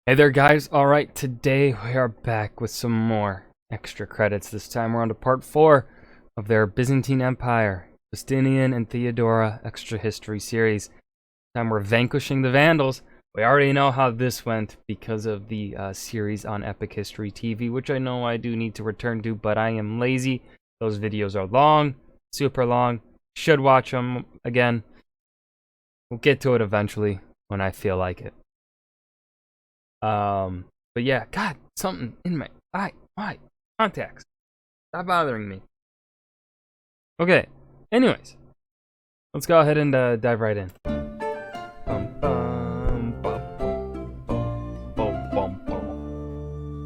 Hey there guys, alright, today we are back with some more extra credits. This time we're on to part 4 of their Byzantine Empire, Justinian and Theodora Extra History series. This time we're vanquishing the Vandals. We already know how this went because of the series on Epic History TV, which I know I do need to return to, but I am lazy. Those videos are long, super long. Should watch them again. We'll get to it eventually when I feel like it. But yeah, God, something in my eye. Why? Contacts. Stop bothering me. Okay, anyways, let's go ahead and dive right in.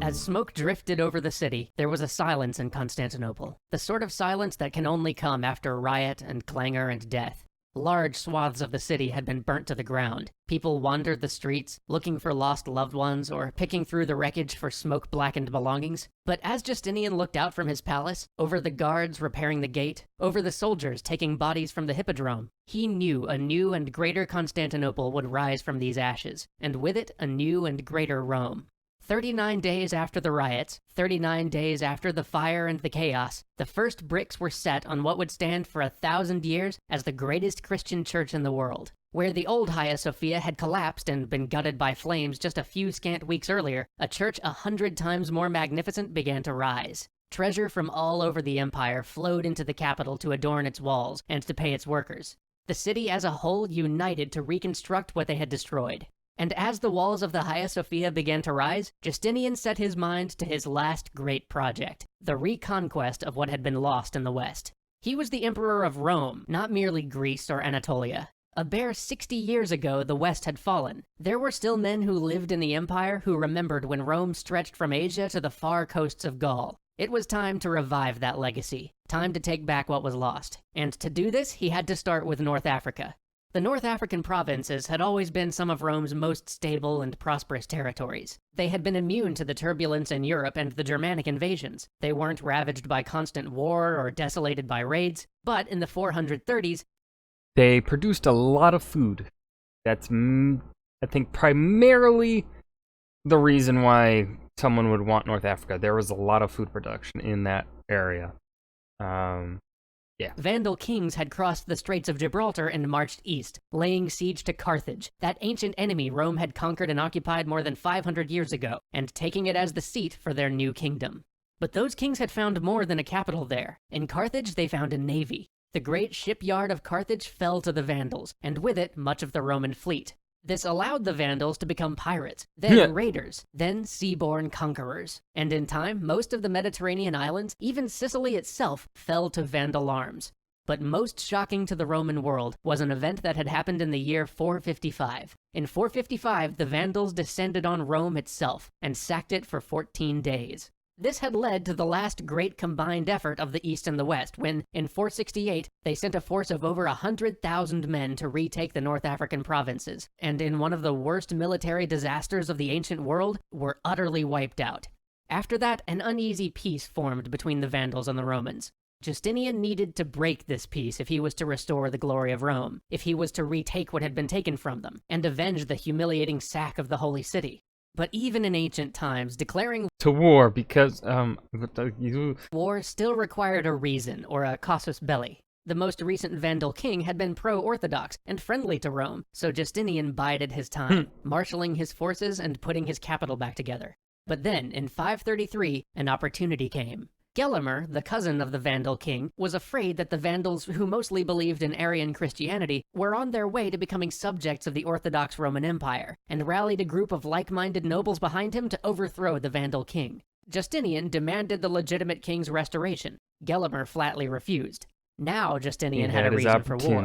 As smoke drifted over the city, there was a silence in Constantinople. The sort of silence that can only come after riot and clangor and death. Large swaths of the city had been burnt to the ground. People wandered the streets, looking for lost loved ones or picking through the wreckage for smoke-blackened belongings. But as Justinian looked out from his palace, over the guards repairing the gate, over the soldiers taking bodies from the hippodrome, he knew a new and greater Constantinople would rise from these ashes, and with it a new and greater Rome. 39 days after the riots, 39 days after the fire and the chaos, the first bricks were set on what would stand for 1,000 years as the greatest Christian church in the world. Where the old Hagia Sophia had collapsed and been gutted by flames just a few scant weeks earlier, a church 100 times more magnificent began to rise. Treasure from all over the empire flowed into the capital to adorn its walls and to pay its workers. The city as a whole united to reconstruct what they had destroyed. And as the walls of the Hagia Sophia began to rise, Justinian set his mind to his last great project, the reconquest of what had been lost in the West. He was the emperor of Rome, not merely Greece or Anatolia. A bare 60 years ago, the West had fallen. There were still men who lived in the empire who remembered when Rome stretched from Asia to the far coasts of Gaul. It was time to revive that legacy, time to take back what was lost. And to do this, he had to start with North Africa. The North African provinces had always been some of Rome's most stable and prosperous territories. They had been immune to the turbulence in Europe and the Germanic invasions. They weren't ravaged by constant war or desolated by raids, but in the 430s, they produced a lot of food. That's, I think, primarily the reason why someone would want North Africa. There was a lot of food production in that area. Yeah. Vandal kings had crossed the Straits of Gibraltar and marched east, laying siege to Carthage, that ancient enemy Rome had conquered and occupied more than 500 years ago, and taking it as the seat for their new kingdom. But those kings had found more than a capital there. In Carthage, they found a navy. The great shipyard of Carthage fell to the Vandals, and with it, much of the Roman fleet. This allowed the Vandals to become pirates, then raiders, then seaborne conquerors. And in time, most of the Mediterranean islands, even Sicily itself, fell to Vandal arms. But most shocking to the Roman world was an event that had happened in the year 455. In 455, the Vandals descended on Rome itself and sacked it for 14 days. This had led to the last great combined effort of the East and the West, when, in 468, they sent a force of over 100,000 men to retake the North African provinces, and in one of the worst military disasters of the ancient world, were utterly wiped out. After that, an uneasy peace formed between the Vandals and the Romans. Justinian needed to break this peace if he was to restore the glory of Rome, if he was to retake what had been taken from them, and avenge the humiliating sack of the Holy City. But even in ancient times, declaring to war because, war still required a reason, or a casus belli. The most recent Vandal king had been pro-Orthodox and friendly to Rome, so Justinian bided his time, marshaling his forces and putting his capital back together. But then, in 533, an opportunity came. Gelimer, the cousin of the Vandal king, was afraid that the Vandals, who mostly believed in Arian Christianity, were on their way to becoming subjects of the Orthodox Roman Empire, and rallied a group of like-minded nobles behind him to overthrow the Vandal king. Justinian demanded the legitimate king's restoration. Gelimer flatly refused. Now Justinian had a reason for war.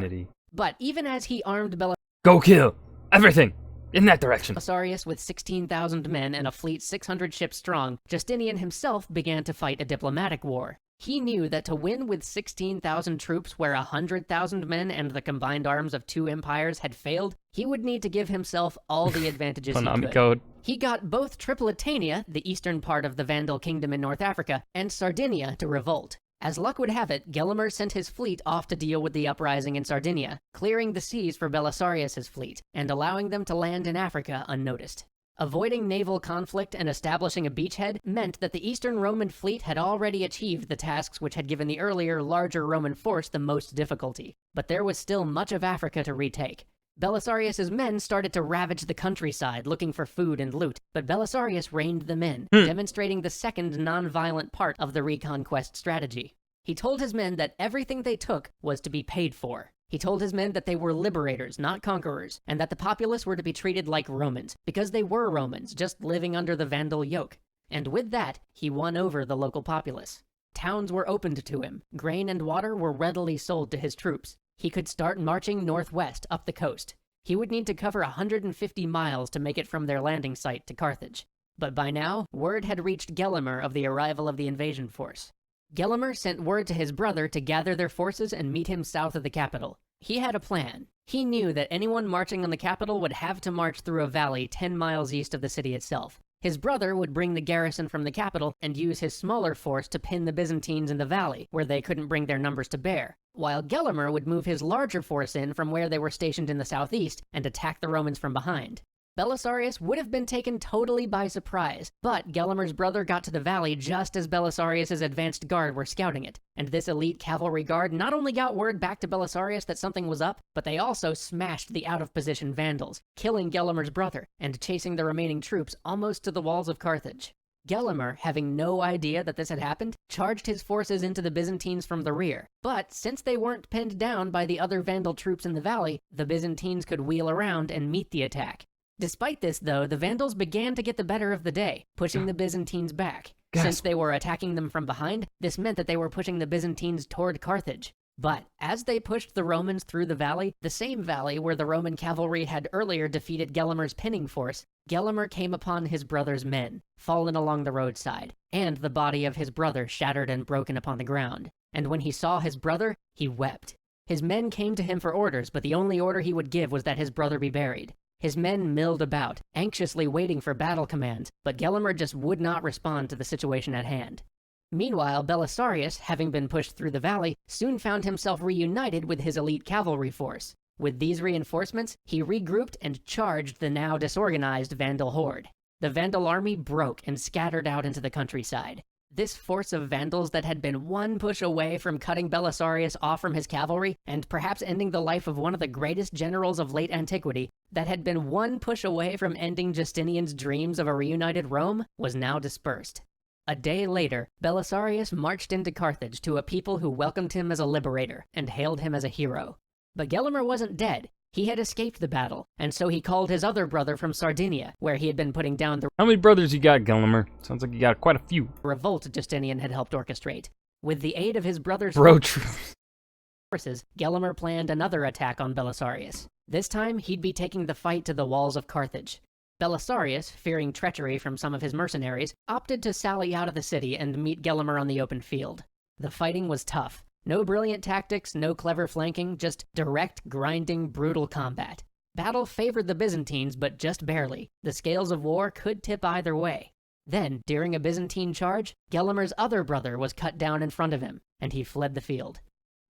But even as he armed Go kill everything in that direction. Belisarius with 16,000 men and a fleet 600 ships strong, Justinian himself began to fight a diplomatic war. He knew that to win with 16,000 troops where 100,000 men and the combined arms of two empires had failed, he would need to give himself all the advantages he could. Code. He got both Tripolitania, the eastern part of the Vandal kingdom in North Africa, and Sardinia to revolt. As luck would have it, Gelimer sent his fleet off to deal with the uprising in Sardinia, clearing the seas for Belisarius's fleet, and allowing them to land in Africa unnoticed. Avoiding naval conflict and establishing a beachhead meant that the Eastern Roman fleet had already achieved the tasks which had given the earlier, larger Roman force the most difficulty. But there was still much of Africa to retake. Belisarius's men started to ravage the countryside looking for food and loot, but Belisarius reined them in, demonstrating the second non-violent part of the reconquest strategy. He told his men that everything they took was to be paid for. He told his men that they were liberators, not conquerors, and that the populace were to be treated like Romans, because they were Romans, just living under the Vandal yoke. And with that, he won over the local populace. Towns were opened to him, grain and water were readily sold to his troops. He could start marching northwest up the coast. He would need to cover 150 miles to make it from their landing site to Carthage. But by now, word had reached Gelimer of the arrival of the invasion force. Gelimer sent word to his brother to gather their forces and meet him south of the capital. He had a plan. He knew that anyone marching on the capital would have to march through a valley 10 miles east of the city itself. His brother would bring the garrison from the capital and use his smaller force to pin the Byzantines in the valley, where they couldn't bring their numbers to bear, while Gelimer would move his larger force in from where they were stationed in the southeast and attack the Romans from behind. Belisarius would have been taken totally by surprise, but Gelimer's brother got to the valley just as Belisarius's advanced guard were scouting it, and this elite cavalry guard not only got word back to Belisarius that something was up, but they also smashed the out-of-position Vandals, killing Gelimer's brother and chasing the remaining troops almost to the walls of Carthage. Gelimer, having no idea that this had happened, charged his forces into the Byzantines from the rear. But since they weren't pinned down by the other Vandal troops in the valley, the Byzantines could wheel around and meet the attack. Despite this, though, the Vandals began to get the better of the day, pushing the Byzantines back. Since they were attacking them from behind, this meant that they were pushing the Byzantines toward Carthage. But as they pushed the Romans through the valley, the same valley where the Roman cavalry had earlier defeated Gelimer's pinning force, Gelimer came upon his brother's men, fallen along the roadside, and the body of his brother shattered and broken upon the ground. And when he saw his brother, he wept. His men came to him for orders, but the only order he would give was that his brother be buried. His men milled about, anxiously waiting for battle commands, but Gelimer just would not respond to the situation at hand. Meanwhile, Belisarius, having been pushed through the valley, soon found himself reunited with his elite cavalry force. With these reinforcements, he regrouped and charged the now disorganized Vandal horde. The Vandal army broke and scattered out into the countryside. This force of Vandals that had been one push away from cutting Belisarius off from his cavalry, and perhaps ending the life of one of the greatest generals of late antiquity, that had been one push away from ending Justinian's dreams of a reunited Rome, was now dispersed. A day later, Belisarius marched into Carthage to a people who welcomed him as a liberator and hailed him as a hero. But Gelimer wasn't dead. He had escaped the battle, and so he called his other brother from Sardinia, where he had been putting down the How many brothers you got, Gelimer? Sounds like you got quite a few. revolt Justinian had helped orchestrate. With the aid of his brother's forces, Gelimer planned another attack on Belisarius. This time, he'd be taking the fight to the walls of Carthage. Belisarius, fearing treachery from some of his mercenaries, opted to sally out of the city and meet Gelimer on the open field. The fighting was tough. No brilliant tactics, no clever flanking, just direct, grinding, brutal combat. Battle favored the Byzantines, but just barely. The scales of war could tip either way. Then, during a Byzantine charge, Gelimer's other brother was cut down in front of him, and he fled the field.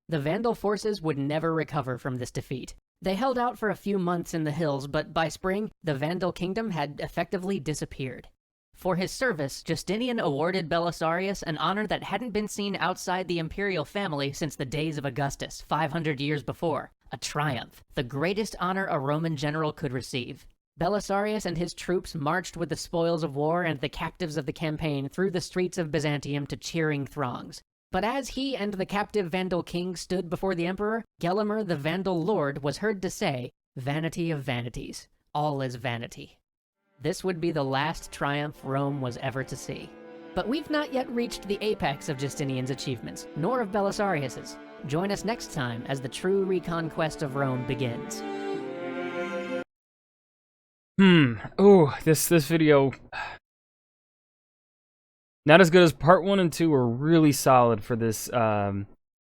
The Vandal forces would never recover from this defeat. They held out for a few months in the hills, but by spring, the Vandal kingdom had effectively disappeared. For his service, Justinian awarded Belisarius an honor that hadn't been seen outside the imperial family since the days of Augustus, 500 years before. A triumph, the greatest honor a Roman general could receive. Belisarius and his troops marched with the spoils of war and the captives of the campaign through the streets of Byzantium to cheering throngs. But as he and the captive Vandal king stood before the emperor, Gelimer the Vandal lord was heard to say, "Vanity of vanities, all is vanity." This would be the last triumph Rome was ever to see. But we've not yet reached the apex of Justinian's achievements, nor of Belisarius's. Join us next time as the true reconquest of Rome begins. This video, not as good as part 1 and 2 were really solid for this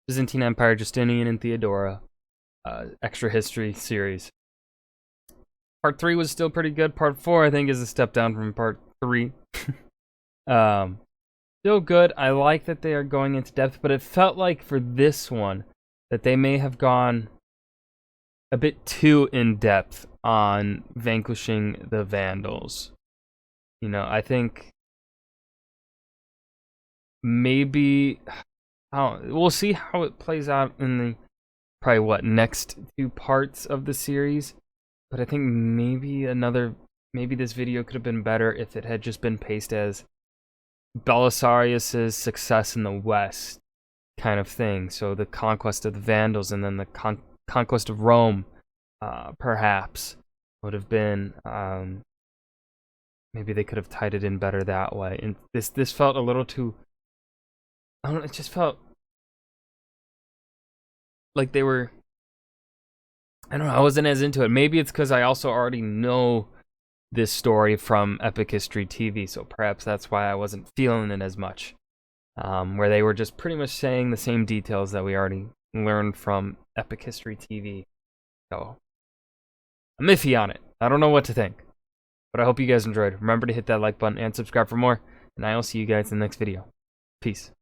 Byzantine Empire, Justinian and Theodora extra history series. Part 3 was still pretty good. Part 4, I think, is a step down from part 3. Still good. I like that they are going into depth, but it felt like for this one that they may have gone a bit too in depth on vanquishing the Vandals. I think maybe we'll see how it plays out in the probably next 2 parts of the series. But I think maybe this video could have been better if it had just been paced as Belisarius's success in the West kind of thing. So the conquest of the Vandals and then the conquest of Rome, perhaps, would have been. Maybe they could have tied it in better that way. And this felt a little too. I don't know. It just felt like they were. I don't know. I wasn't as into it. Maybe it's because I also already know this story from Epic History TV, so perhaps that's why I wasn't feeling it as much. Where they were just pretty much saying the same details that we already learned from Epic History TV. So I'm iffy on it. I don't know what to think. But I hope you guys enjoyed. Remember to hit that like button and subscribe for more. And I will see you guys in the next video. Peace.